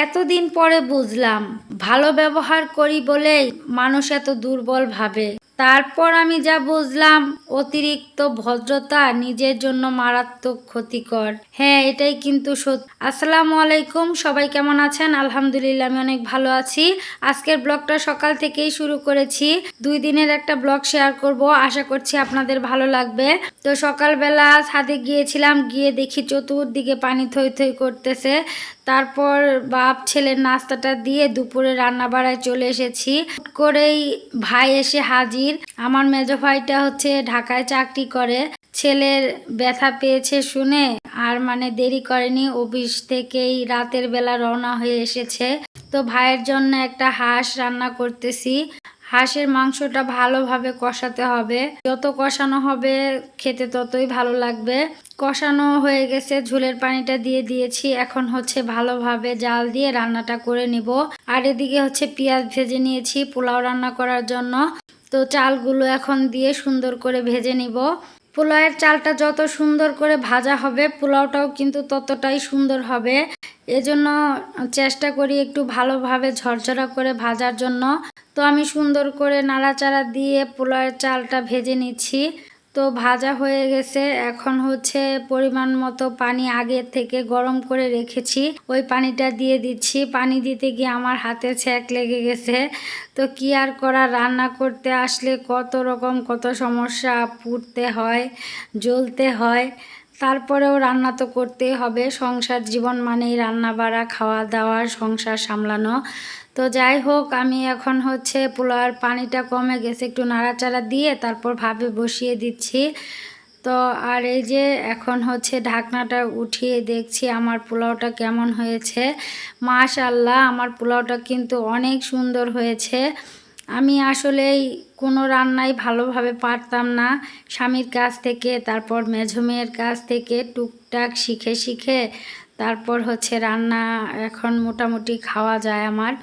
এতদিন পরে বুঝলাম ভালো ব্যবহার করি বলেই মানুষ এত দুর্বল ভাবে। তারপর আমি যা বুঝলাম অতিরিক্ত ভদ্রতা নিজের জন্য মারাত্মক ক্ষতিকর। হ্যাঁ, এটাই কিন্তু সত্যি। আসসালামু আলাইকুম, সবাই কেমন আছেন? আলহামদুলিল্লাহ, আমি অনেক ভালো আছি। আজকের ব্লগটা সকাল থেকেই শুরু করেছি। 2 দিনের একটা ব্লগ শেয়ার করব, আশা করছি আপনাদের ভালো লাগবে। তো সকালবেলা ছাদে গিয়েছিলাম, গিয়ে দেখি চতুর্দিকে পানি থই থই করতেছে। তারপর বাপ ছেলের নাস্তাটা দিয়ে দুপুরে রান্না বাড়ায় চলে এসেছি। করেই ভাই এসে হাজির। আমার মেজো ভাইটা হচ্ছে ঢাকায় চাকরি করে। ছেলের ব্যথা পেয়েছে শুনে আর দেরি করেনি, অফিস থেকেই রাতের বেলা রওনা হয়ে এসেছে। তো ভাইয়ের জন্য একটা হাঁস রান্না করতেছি। হাঁসের মাংসটা ভালোভাবে কষাতে হবে, যত কষানো হবে খেতে ততই ভালো লাগবে। কষানো হয়ে গেছে, ঝোলের পানিটা দিয়ে দিয়েছি। এখন হচ্ছে ভালোভাবে জাল দিয়ে রান্নাটা করে নিব। আর এদিকে হচ্ছে পেঁয়াজ ভেজে নিয়েছি পোলাও রান্না করার জন্য। তো চালগুলো এখন দিয়ে সুন্দর করে ভেজে নিব। পোলাওয়ের চালটা যত সুন্দর করে ভাজা হবে পোলাওটাও কিন্তু ততটাই সুন্দর হবে। এজন্য চেষ্টা করি একটু ভালোভাবে ঝরঝরা করে ভাজার জন্য। তো আমি সুন্দর করে নাড়াচাড়া দিয়ে পোলাওয়ের চালটা ভেজে নিচ্ছি। তো ভাজা হয়ে গেছে, এখন হচ্ছে পরিমাণ মতো পানি আগে থেকে গরম করে রেখেছি, ওই পানিটা দিয়ে দিচ্ছি। পানি দিতে গিয়ে আমার হাতে ছ্যাঁক লেগে গেছে। তো কি আর করা, রান্না করতে আসলে কত রকম কত সমস্যা, পুড়তে হয়, জ্বলতে হয়, তারপরেও রান্না তো করতেই হবে। সংসার জীবন মানেই রান্না বাড়া, খাওয়া দাওয়া, সংসার সামলানো। তো যাই হোক, আমি এখন হচ্ছে পোলাওর পানিটা কমে গেছে, একটু নাড়াচাড়া দিয়ে তারপর ভাপে বসিয়ে দিচ্ছি। তো আর এই যে এখন হচ্ছে ঢাকনাটা উঠিয়ে দেখছি আমার পোলাওটা কেমন হয়েছে। মাশাআল্লাহ, আমার পোলাওটা কিন্তু অনেক সুন্দর হয়েছে। আমি আসলেই কোনো রান্নাই ভালোভাবে পারতাম না। স্বামীর কাছ থেকে, তারপর মেঝো মেয়ের কাছ থেকে টুকটাক শিখে শিখে তারপর হচ্ছে রান্না এখন মোটামুটি খাওয়া যায় আমার।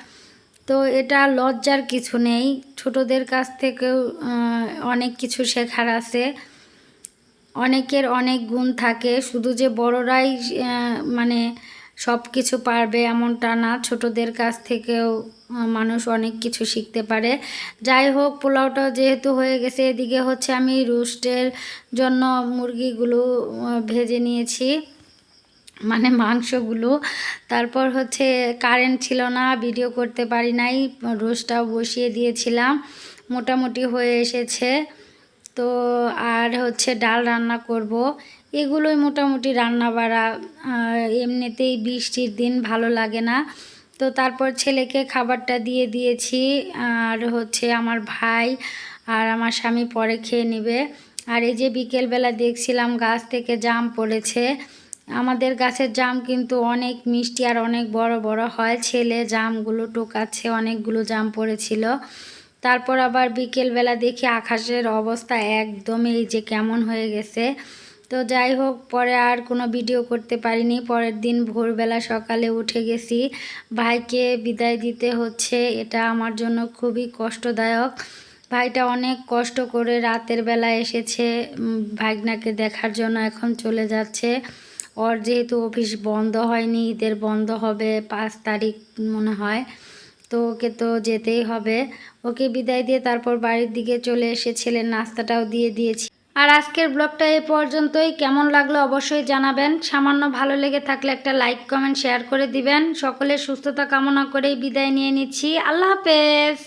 তো এটা লজ্জার কিছু নেই, ছোটদের কাছ থেকেও অনেক কিছু শেখার আছে। অনেকের অনেক গুণ থাকে, শুধু যে বড়রাই সব কিছু পারবে এমনটা না, ছোটদের কাছ থেকেও মানুষ অনেক কিছু শিখতে পারে। যাই হোক, পোলাওটা যেহেতু হয়ে গেছে, এদিকে হচ্ছে আমি রোস্টের জন্য মুরগিগুলো ভেজে নিয়েছি, মাংসগুলো। তারপর হচ্ছে কারেন্ট ছিল না, ভিডিও করতে পারি নাই, রোস্টটাও বসিয়ে দিয়েছিলাম, মোটামুটি হয়ে এসেছে। তো আর হচ্ছে ডাল রান্না করব, এগুলোই মোটামুটি রান্না বাড়া। এমনিতেই বৃষ্টির দিন ভালো লাগে না। তো তারপর ছেলেকে খাবারটা দিয়ে দিয়েছি, আর হচ্ছে আমার ভাই আর আমার স্বামী পরে খেয়ে নেবে। আর এই যে বিকেলবেলা দেখছিলাম গাছ থেকে জাম পড়েছে। আমাদের গাছের জাম কিন্তু অনেক মিষ্টি আর অনেক বড় বড় হয়। ছেলে জামগুলো টোকাচ্ছে, অনেকগুলো জাম পড়েছিল। তারপর আবার বিকেলবেলা দেখি আকাশের অবস্থা একদমই এই যে কেমন হয়ে গেছে। তো যাই হোক, পরে আর কোনো ভিডিও করতে পারিনি। পরের দিন ভোরবেলা সকালে উঠে গেছি, ভাইকে বিদায় দিতে হচ্ছে। এটা আমার জন্য খুবই কষ্টদায়ক। ভাইটা অনেক কষ্ট করে রাতের বেলা এসেছে ভাগনাকে দেখার জন্য, এখন চলে যাচ্ছে। ওর যেহেতু অফিস বন্ধ হয়নি, ঈদের বন্ধ হবে 5 তারিখ মনে হয়, তো ওকে তো যেতেই হবে। ওকে বিদায় দিয়ে তারপর বাড়ির দিকে চলে এসে ছেলের নাস্তাটাও দিয়ে দিয়েছি। আর আজকের ব্লগটা এই পর্যন্তই। কেমন লাগলো অবশ্যই জানাবেন। সামান্য ভালো লেগে থাকলে একটা লাইক কমেন্ট শেয়ার করে দিবেন। সকলের সুস্থতা কামনা করেই বিদায় নিয়ে নিচ্ছি। আল্লাহ হাফেজ।